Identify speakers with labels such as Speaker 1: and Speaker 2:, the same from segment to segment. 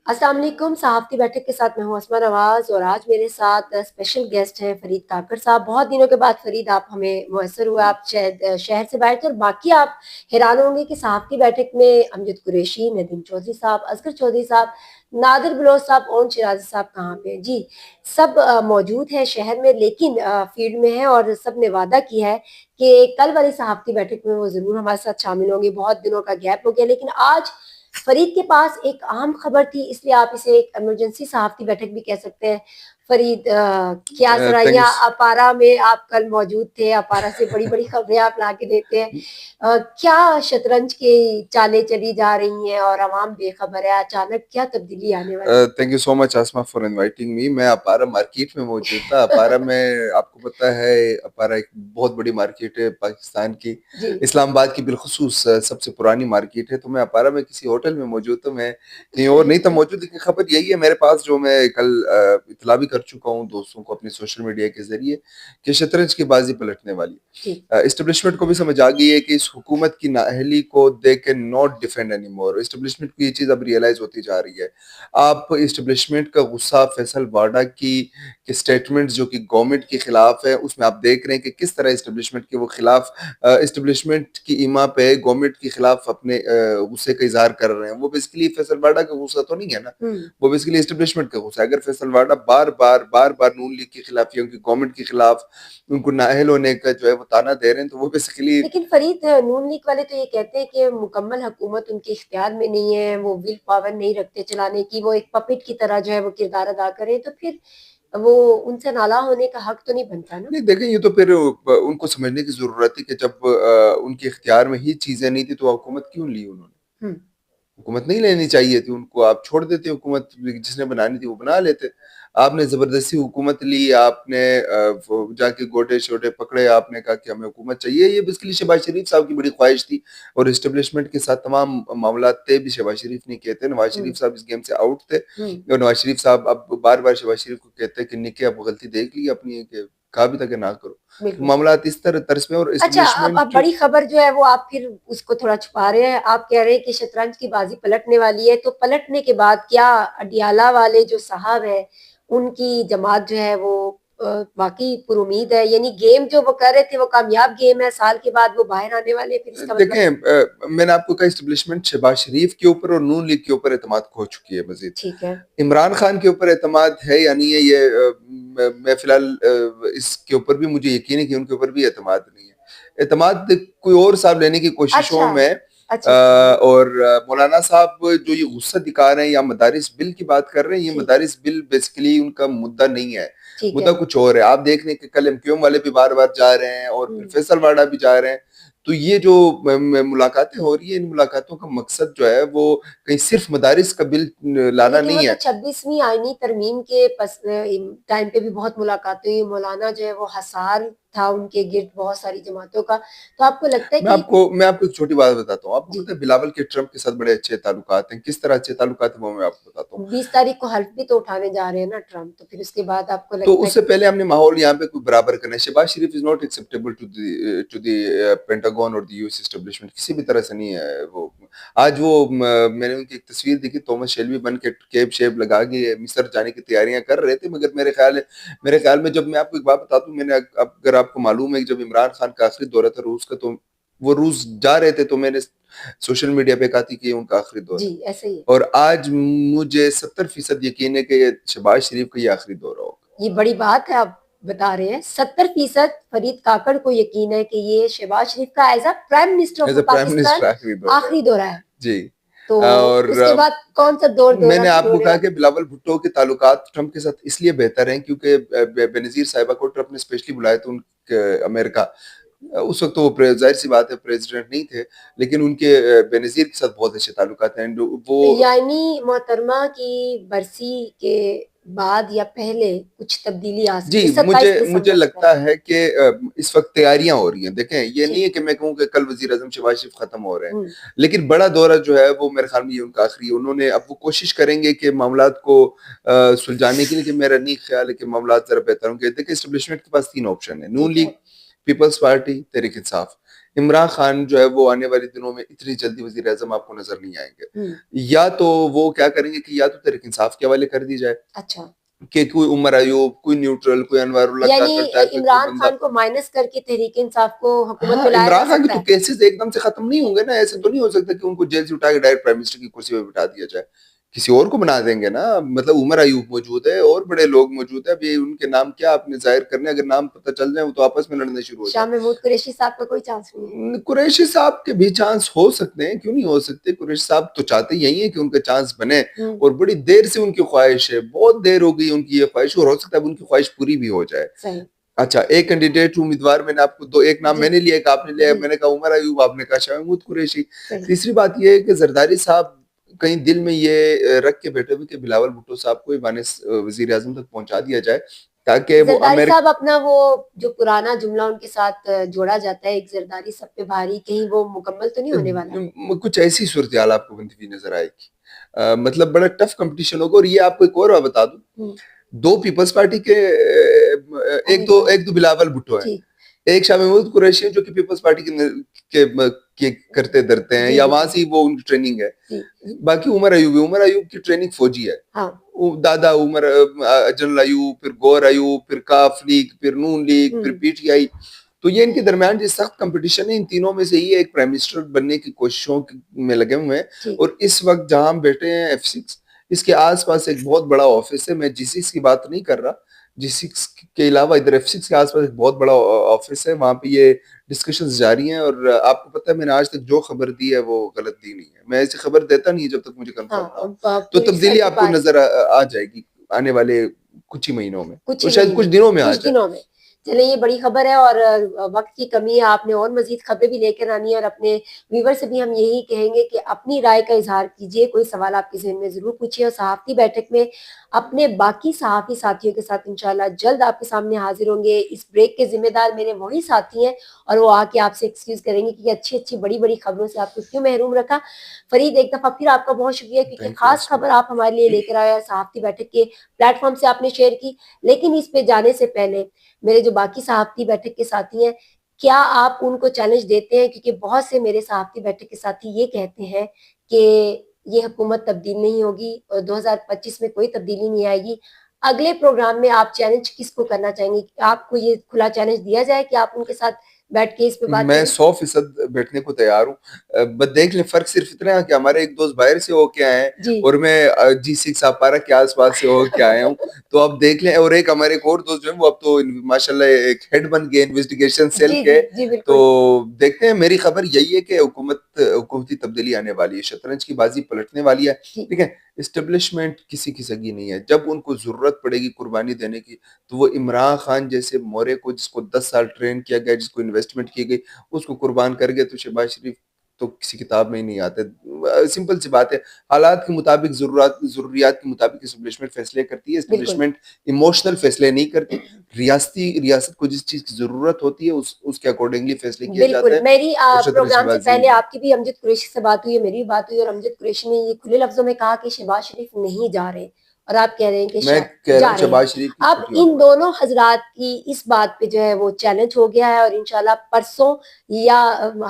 Speaker 1: अस्सलाम वालेकुम। सहाफ़ती बैठक के साथ मैं हूँ अस्मा नवाज़ और आज मेरे साथ स्पेशल गेस्ट हैं फ़रीद काकड़ साहब। बहुत दिनों के बाद फ़रीद आप हमें मुयस्सर हुए, आप शायद शहर से बाहर थे और बाकी आप हैरान होंगे कि सहाफ़ती बैठक में अमजद कुरैशी, नदीम चौधरी साहब, असगर चौधरी साहब, नादिर बलोच साहब और शिराज़ी साहब कहाँ पे हैं? जी, सब मौजूद हैं शहर में, लेकिन फील्ड में हैं और सब ने वादा किया है कि कल वाली सहाफ़ती बैठक में वो ज़रूर हमारे साथ शामिल होंगे। बहुत दिनों का गैप हो गया, लेकिन आज फरीद के पास एक अहम खबर थी, इसलिए आप इसे एक इमरजेंसी सहाफ़ती बैठक भी कह सकते हैं। फरीद, क्या ज़रा
Speaker 2: थैंक यू।
Speaker 1: यहाँ अपारा में आप कल मौजूद थे, अपारा से बड़ी-बड़ी खबरें आप ला के देते हैं। क्या शतरंज की चालें चली जा रही हैं और अवाम बेखबर है, अचानक क्या तब्दीली आने वाली
Speaker 2: thank you so much Asma for inviting me. मैं अपारा मार्केट में मौजूद था। अपारा
Speaker 1: है?
Speaker 2: में आपको पता है, अपारा एक बहुत बड़ी मार्केट है पाकिस्तान की,
Speaker 1: जी।
Speaker 2: इस्लामाबाद की बिलखुसूस सबसे पुरानी मार्केट है। तो मैं अपारा में किसी होटल में मौजूद था, मैं कहीं और नहीं था मौजूद। लेकिन खबर यही है मेरे पास, जो मैं कल इतला भी कर चुका हूँ दोस्तों को अपने सोशल मीडिया के जरिए, कि शतरंज की बाजी पलटने वाली
Speaker 1: जी।
Speaker 2: है। इस्टेब्लिशमेंट को भी समझ आ गई है कि इस हुकूमत की नाअहली को दे के not defend any more. Establishment को ये चीज़ अब रियलाइज होती जा रही है। आप इस्टेब्लिशमेंट का गुस्सा फैसल वाडा की स्टेटमेंट जो कि गवर्नमेंट के खिलाफ है, उसमें आप देख रहे हैं कि किस तरह इस्टेब्लिशमेंट के वो खिलाफ, इस्टेब्लिशमेंट की इमा पे गवर्नमेंट के खिलाफ अपने गुस्से का इजहार कर रहे हैं। वो बेसिकली फैसल वाडा का गुस्सा तो नहीं है ना, वो बेसिकली इस्टेब्लिशमेंट का गुस्सा है। अगर फैसल वाडा बार बार नून लीग के खिलाफ या उनकी गवर्नमेंट के खिलाफ उनको नाअहल होने का जो है वो ताना दे रहे हैं, तो वो बेसिकली
Speaker 1: लेकिन फरीद, नून लीग वाले तो ये कहते हैं कि मुकम्मल हुकूमत उनके इख्तियार में नहीं है, वो विल पावर नहीं रखते चलाने की, वो एक पपेट की तरह जो है वो किरदार अदा करें, तो फिर वो उनसे नाला होने का हक तो नहीं बनता ना।
Speaker 2: नहीं देखें, ये तो फिर उनको समझने की जरूरत है कि जब उनके इख्तियार में ही चीजें नहीं थी तो हुकूमत क्यों ली उन्होंने।
Speaker 1: हम्म।
Speaker 2: हुकूमत नहीं लेनी चाहिए थी उनको, आप छोड़ देते हुकूमत, जिसने बनानी थी वो बना लेते। आपने जबरदस्ती हुकूमत ली, आपने वो जाके गोटे छोटे पकड़े, आपने कहा कि हमें हुकूमत चाहिए। ये बेसिकली शहबाज शरीफ साहब की बड़ी ख्वाहिश थी और इस्टेब्लिशमेंट के साथ तमाम मामला थे भी शहबाज शरीफ नहीं कहते। नवाज
Speaker 1: हम्म।
Speaker 2: शरीफ साहब इस गेम से आउट थे
Speaker 1: हम्म।
Speaker 2: और नवाज शरीफ साहब अब बार बार शहबाज शरीफ को कहते हैं कि निके अब गलती देख ली अपनी, कि कहा भी था कि ना करो। तो
Speaker 1: बिल्कुल सही।
Speaker 2: मामला इस तरह तरस में, और
Speaker 1: अच्छा, अब
Speaker 2: इस्टेब्लिशमेंट
Speaker 1: बड़ी खबर जो है वो आप फिर उसको थोड़ा छुपा रहे हैं। आप कह रहे हैं कि शतरंज की बाजी पलटने वाली है, तो पलटने के बाद क्या अडियाला वाले जो साहब है उनकी जमात जो है वो वाकई पुरुमीद है? यानी गेम जो वो कर रहे थे वो कामयाब गेम है, साल के बाद वो बाहर आने वाले हैं, फिर इसका मतलब?
Speaker 2: देखें, मैंने आपको कहा इस्टेब्लिशमेंट शहबाज शरीफ के ऊपर और नून लीग के ऊपर एतमाद खो चुकी है। मजीद
Speaker 1: ठीक है।
Speaker 2: इमरान खान के ऊपर एतमाद है या नहीं है, ये मैं फिलहाल इसके ऊपर भी मुझे यकीन है कि उनके ऊपर भी एतमाद नहीं है। एतमाद कोई और साहब लेने की कोशिशों
Speaker 1: अच्छा।
Speaker 2: में
Speaker 1: अच्छा।
Speaker 2: और मौलाना साहब जो ये गुस्सा दिखा रहे हैं या मदारिस बिल की बात कर रहे हैं, ये
Speaker 1: जी।
Speaker 2: मदारिस बिल बेसिकली उनका मुद्दा नहीं है।
Speaker 1: ठीक
Speaker 2: मुद्दा
Speaker 1: है।
Speaker 2: कुछ और है। आप देख रहे हैं कि कल एमक्यूएम वाले भी बार बार जा रहे हैं और फिर
Speaker 1: हम्म।
Speaker 2: फैसल वाडा भी जा रहे हैं। तो ये जो मुलाकातें हो रही है, इन मुलाकातों का मकसद जो है वो कहीं सिर्फ मदारिस का बिल लाना
Speaker 1: लेकिन वो
Speaker 2: नहीं
Speaker 1: तो
Speaker 2: है।
Speaker 1: 26वीं आईनी तरमीम के टाइम पे भी बहुत मुलाकातें हुई। मौलाना जो है वो हसार था उनके गिर्द बहुत सारी जमातों का। तो आपको लगता है कि?
Speaker 2: मैं आपको एक छोटी बात बताता हूँ। आपको
Speaker 1: जी।
Speaker 2: पता है बिलावल के ट्रंप के साथ बड़े अच्छे ताल्लुकात हैं। किस तरह अच्छे ताल्लुकात हैं वो मैं आपको बताता हूँ।
Speaker 1: 20 तारीख को हल्फ भी तो उठाने जा रहे हैं ना ट्रम्प, तो फिर उसके बाद आपको
Speaker 2: तो
Speaker 1: लगता है
Speaker 2: उससे
Speaker 1: कि?
Speaker 2: पहले हमने माहौल यहाँ पे कोई बराबर करना है। Shahbaz Sharif is not acceptable to the Pentagon और द यूएस एस्टेब्लिशमेंट, किसी भी तरह से नहीं है वो। आज वो मैंने उनकी एक तस्वीर देखी, थॉमस शेल्बी बन के केप शेप लगा के मिस्र जाने की तैयारियां कर रहे थे। मगर मेरे ख्याल में जब मैं आपको एक बात बताता हूँ, मैंने अगर आपको मालूम है कि जब इमरान खान का आखिरी दौरा था रूस का, तो वो रूस जा रहे थे, तो मैंने सोशल मीडिया पे कहा थी कि ये उनका आखिरी दौरा
Speaker 1: जी,
Speaker 2: है।
Speaker 1: ऐसे ही है।
Speaker 2: और आज मुझे 70% यकीन है कि ये शहबाज शरीफ का ये आखिरी दौरा होगा।
Speaker 1: ये बड़ी बात है आप बता रहे हैं। 70% फरीद काकड़ को यकीन है कि ये शहबाज शरीफ का as a prime minister of
Speaker 2: as a prime
Speaker 1: Pakistan
Speaker 2: minister आखिरी दौरा है।
Speaker 1: आखिरी दौरा है।
Speaker 2: जी।
Speaker 1: तो
Speaker 2: और
Speaker 1: उसके बाद कौन सा दौरा
Speaker 2: मैंने
Speaker 1: शुरू
Speaker 2: आपको
Speaker 1: होने
Speaker 2: कहा
Speaker 1: वाला?
Speaker 2: कि बिलावल भुट्टो के ताल्लुकात ट्रंप के साथ इसलिए बेहतर हैं क्योंकि बेनजीर साहिबा को ट्रंप ने स्पेशली बुलाया था उनके अमेरिका। उस वक्त तो वो जाहिर सी बात है प्रेसिडेंट नहीं थे, लेकिन उनके बेनजीर के साथ बहुत अच्छे ताल्लुकात हैं। वो
Speaker 1: तो यानी मोहतरमा की बरसी के बाद या पहले कुछ तब्दीली आ
Speaker 2: जी,
Speaker 1: सकती है,
Speaker 2: मुझे
Speaker 1: 27 दिसंबर
Speaker 2: मुझे
Speaker 1: से
Speaker 2: लगता
Speaker 1: पहले?
Speaker 2: है कि इस वक्त तैयारियां हो रही हैं। देखें, ये नहीं
Speaker 1: ठीक।
Speaker 2: है कि मैं कहूँ कि कल वजीर आजम शहबाज शरीफ खत्म हो रहे हैं,
Speaker 1: हम्म।
Speaker 2: लेकिन बड़ा दौरा जो है वो मेरे ख्याल में ये उनका आखिरी है। उन्होंने अब वो कोशिश करेंगे कि मामलात को सुलझाने के लिए, कि मेरा नहीं ख्याल है कि मामलात जरा बेहतर होंगे। देखिए, एस्टेब्लिशमेंट के पास तीन ऑप्शन है: नून
Speaker 1: ठीक
Speaker 2: लीग,
Speaker 1: है।
Speaker 2: Peoples party, Tehreek Insaf. عمران خان جو ہے وہ آنے والے دنوں میں اتنی جلدی وزیر اعظم آپ کو نظر نہیں آئیں گے. یا تو وہ کیا کریں گے کہ یا تو تحریک انصاف کے حوالے کر دی جائے
Speaker 1: اچھا
Speaker 2: کہ کوئی عمر ایوب، کوئی نیوٹرل، کوئی انوار اللہ
Speaker 1: یعنی
Speaker 2: کاکڑ ٹائپ کا کوئی
Speaker 1: عمران
Speaker 2: بندہ.
Speaker 1: خان کو مائنس کر کے تحریک انصاف کو حکومت
Speaker 2: ہاں
Speaker 1: میں لایا جا
Speaker 2: عمران خان کے
Speaker 1: سکتا
Speaker 2: تو
Speaker 1: ہے.
Speaker 2: کیسز ایک دم سے ختم نہیں ہوں گے نا. ایسے تو نہیں ہو سکتا کہ ان کو جیل سے اٹھا کے ڈائریکٹ پرائم منسٹر کی کرسی پہ بٹھا دیا جائے. کسی اور کو بنا دیں گے نا. مطلب عمر ایوب موجود ہے اور بڑے لوگ موجود ہیں. ابھی ان کے نام کیا آپ نے ظاہر کرنے، اگر نام پتہ چل جائیں وہ تو آپس میں لڑنے شروع ہو
Speaker 1: شاہ
Speaker 2: جائیں.
Speaker 1: محمود قریشی صاحب کا کوئی چانس نہیں ہے.
Speaker 2: قریشی صاحب کے بھی چانس ہو سکتے ہیں، کیوں نہیں ہو سکتے. قریشی صاحب تو چاہتے یہی ہیں کہ ان کا چانس بنے، اور بڑی دیر سے ان کی خواہش ہے، بہت دیر ہو گئی ان کی یہ خواہش، اور ہو سکتا ہے ان کی خواہش پوری بھی ہو جائے.
Speaker 1: صحیح.
Speaker 2: اچھا ایک کینڈیڈیٹ امیدوار میں نے آپ کو ایک نام میں نے لیا، ایک آپ نے لیا. میں نے کہا عمر ایوب، آپ نے کہا شاہ محمود قریشی. تیسری بات یہ ہے کہ زرداری صاحب کہیں دل میں یہ رکھ کے بیٹھے ہوئے کہ بلاول بھٹو صاحب کو ایوان وزیر اعظم تک پہنچا دیا جائے تاکہ وہ
Speaker 1: زرداری صاحب اپنا وہ جو پرانا جملہ ان کے ساتھ جوڑا جاتا ہے، ایک زرداری سب پہ بھاری، کہیں وہ مکمل تو نہیں ہونے والا.
Speaker 2: کچھ ایسی صورتحال آپ کو بنتی ہوئی نظر آئے گی. مطلب بڑا ٹف کمپٹیشن ہوگا. اور یہ آپ کو ایک اور بات بتا دوں، دو پیپلز پارٹی کے ایک تو بلاول بھٹو ہیں، ایک شاہ محمود قریشی جو کہ پیپلز پارٹی کے کرتے درتے ہیں، یا وہاں سے وہ ان کی ٹریننگ ہے. باقی عمر ایوب کی ٹریننگ فوجی ہے. دادا عمر، جنرل ایوب، پھر گور ایوب، پھر کاف لیگ، پھر نون لیگ، پھر پی ٹی آئی. تو یہ ان کے درمیان جو سخت کمپٹیشن ہے، ان تینوں میں سے یہ ایک پرائم منسٹر بننے کی کوششوں میں لگے ہوئے ہیں. اور اس وقت جہاں ہم بیٹھے ہیں F6، اس کے آس پاس ایک بہت بڑا آفس ہے. میں G6 کی بات نہیں کر رہا، G6 کے علاوہ ادھر F6 کے آس پاس ایک بہت بڑا آفس ہے. وہاں پہ یہ ڈسکشنز جاری ہیں. اور آپ کو پتہ ہے میں نے آج تک جو خبر دی ہے وہ غلط دی نہیں ہے. میں ایسی خبر دیتا نہیں جب تک مجھے کنفرم نہ ہو. تو تبدیلی آپ کو نظر آ جائے گی آنے والے کچھ ہی مہینوں میں، اور شاید کچھ دنوں میں آ جائے.
Speaker 1: چلیں یہ بڑی خبر ہے، اور وقت کی کمی ہے، آپ نے اور مزید خبریں بھی لے کر آنی ہے. اور اپنے ویور سے بھی ہم یہی کہیں گے کہ اپنی رائے کا اظہار کیجیے، کوئی سوال آپ کے ذہن میں ضرور پوچھیے. اور صحافتی بیٹھک میں اپنے باقی صحافی ساتھیوں کے ساتھ انشاءاللہ جلد آپ کے سامنے حاضر ہوں گے. اس بریک کے ذمہ دار میرے وہی ساتھی ہیں، اور وہ آ کے آپ سے ایکسکیوز کریں گے کہ اچھی اچھی بڑی بڑی خبروں سے آپ کو کیوں محروم رکھا. فرید ایک دفعہ پھر آپ کا بہت شکریہ، کیونکہ خاص خبر آپ ہمارے لیے لے کر آیا، صحافتی بیٹھک کے پلیٹ فارم سے آپ نے شیئر کی. لیکن اس پہ جانے سے پہلے میرے جو باقی صحافتی بیٹھک کے ساتھی ہیں، کیا آپ ان کو چیلنج دیتے ہیں؟ کیونکہ بہت سے میرے صحافتی بیٹھک کے ساتھی یہ کہتے ہیں کہ یہ حکومت تبدیل نہیں ہوگی اور 2025 میں کوئی تبدیلی نہیں آئے گی. اگلے پروگرام میں آپ چیلنج کس کو کرنا چاہیں گے؟ آپ کو یہ کھلا چیلنج دیا جائے کہ آپ ان کے ساتھ بیٹھ کے اس پہ بات
Speaker 2: میں
Speaker 1: کریں؟
Speaker 2: 100% بیٹھنے کو تیار ہوں. بس دیکھ لیں فرق صرف اتنا ہے کہ ہمارے ایک دوست باہر سے ہو کے آئے ہیں، اور میں G6 آپارا کے آس پاس سے ہو کے آیا ہوں. تو اب دیکھ لیں. اور ایک ہمارے ایک اور دوست جو ہیں وہ اب تو ماشاءاللہ ایک ہیڈ بن گئے انویسٹیگیشن سیل کے. تو دیکھتے ہیں. میری خبر یہی ہے کہ حکومتی تبدیلی آنے والی ہے، شطرنج کی بازی پلٹنے والی ہے. ٹھیک ہے. اسٹیبلشمنٹ کسی کی سگی نہیں ہے. جب ان کو ضرورت پڑے گی قربانی دینے کی، تو وہ عمران خان جیسے مورے کو، جس کو 10 سال ٹرین کیا گیا، جس کو انویسٹمنٹ کی گئی، اس کو قربان کر گئے. تو شہباز شریف تو کسی کتاب میں ہی نہیں آتے. سمپل سی بات ہے. حالات کے مطابق، ضروریات کے مطابق اسٹیبلشمنٹ فیصلے کرتی ہے. اسٹیبلشمنٹ ایموشنل فیصلے نہیں کرتی. ریاست کو جس چیز کی ضرورت ہوتی ہے اس کے اکارڈنگلی فیصلے کیے جاتے ہیں.
Speaker 1: میری پروگرام سے پہلے آپ کی بھی امجد قریشی سے بات ہوئی ہے، میری بھی بات ہوئی، اور امجد قریشی نے یہ کھلے لفظوں میں کہا کہ شہباز شریف نہیں جا رہے، اور آپ کہہ رہے ہیں کہ جا رہے ہیں. اب ان دونوں حضرات کی اس بات پہ جو ہے وہ چیلنج ہو گیا ہے، اور انشاءاللہ پرسوں یا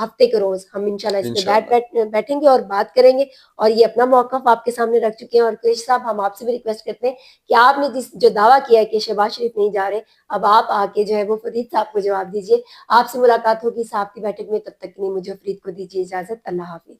Speaker 1: ہفتے کے روز ہم انشاءاللہ اس پہ بیٹھیں گے اور بات کریں گے. اور یہ اپنا موقف آپ کے سامنے رکھ چکے ہیں. اور قریشی صاحب ہم آپ سے بھی ریکویسٹ کرتے ہیں کہ آپ نے جو دعویٰ کیا ہے کہ شہباز شریف نہیں جا رہے، اب آپ آ کے جو ہے وہ فرید صاحب کو جواب دیجیے. آپ سے ملاقات ہوگی صحافتی بیٹھک میں. تب تک کے لیے مجھے فرید کو دیجیے اجازت. اللہ حافظ.